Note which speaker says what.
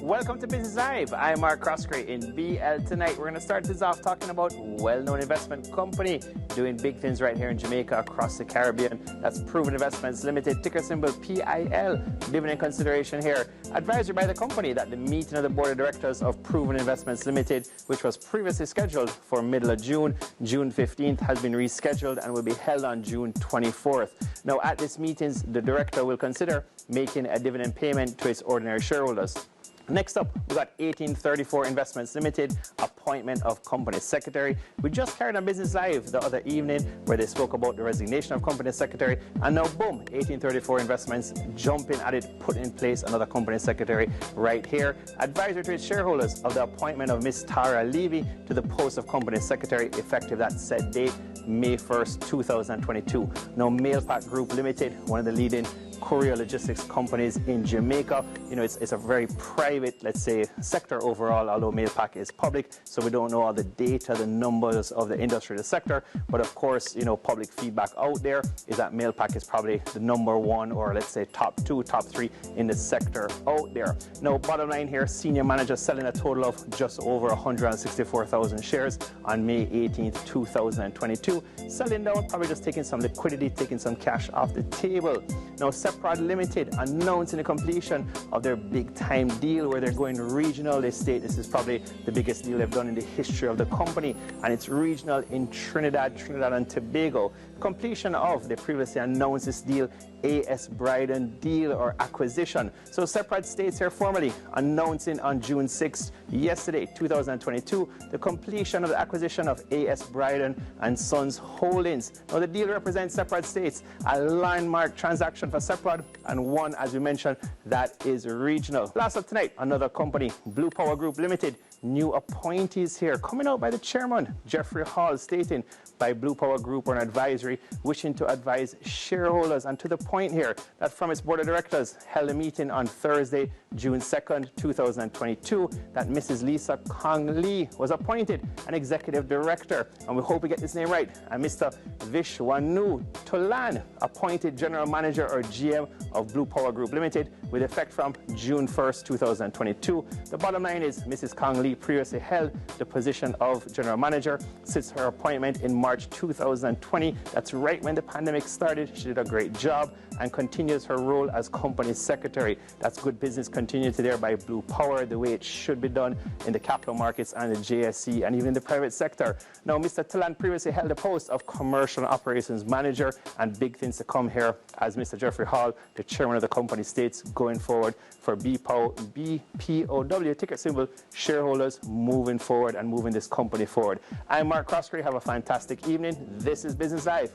Speaker 1: Welcome to Business Live. I'm Mark Croskery in BL. Tonight we're going to start this off talking about well-known investment company doing big things right here in Jamaica, across the Caribbean. That's Proven Investments Limited, ticker symbol PIL. Dividend consideration here. Advisory by the company that the meeting of the board of directors of Proven Investments Limited, which was previously scheduled for middle of June 15th, has been rescheduled and will be held on June 24th. Now at this meeting, the director will consider making a dividend payment to its ordinary shareholders. Next up, we got 1834 Investments Limited, appointment of company secretary. We just carried on Business Live the other evening where they spoke about the resignation of company secretary, and now boom, 1834 Investments jumping at it, putting in place another company secretary right here. Advisory to its shareholders of the appointment of Ms. Tara Levy to the post of company secretary, effective that set date, May 1st, 2022. Now Mailpac Group Limited, one of the leading courier logistics companies in Jamaica. You know, it's a very private, let's say, sector overall, although Mailpac is public, so we don't know all the data, the numbers of the industry, the sector. But of course, you know, public feedback out there is that Mailpac is probably the number one, or let's say top two, top three in the sector out there. Now, bottom line here, senior manager selling a total of just over 164,000 shares on May 18th, 2022. Selling down, probably just taking some liquidity, taking some cash off the table. Now, Seprod Limited announcing the completion of their big-time deal where they're going regional. They state this is probably the biggest deal they've done in the history of the company, and it's regional in Trinidad and Tobago. Completion of the previously announced this deal, Bryden Deal or acquisition. So Seprod states here formally announcing on June 6th, yesterday, 2022, the completion of the acquisition of Bryden and Sons Holdings. Now the deal represents, Seprod states, a landmark transaction for Seprod, and one, as we mentioned, that is regional. Last up tonight, another company, Blue Power Group Limited, new appointees here, coming out by the chairman, Jeffrey Hall, stating by Blue Power Group or an advisory wishing to advise shareholders, and to the point here that from its board of directors held a meeting on Thursday, June 2nd, 2022, that Mrs. Lisa Kong Lee was appointed an executive director, and we hope we get this name right, and Mr. Vishwanu Tolan appointed general manager or GM of Blue Power Group Limited with effect from June 1st, 2022. The bottom line is Mrs. Kong Lee previously held the position of general manager since her appointment in March 2020. That's right when the pandemic started. She did a great job and continues her role as company secretary. That's good business continuity there by Blue Power, the way it should be done in the capital markets and the JSE and even in the private sector. Now, Mr. Talan previously held the post of commercial operations manager, and big things to come here as Mr. Jeffrey Hall, the chairman of the company, states going forward for BPOW, ticker symbol, shareholders moving forward and moving this company forward. I'm Mark Croskery. Have a fantastic evening. This is Business Live.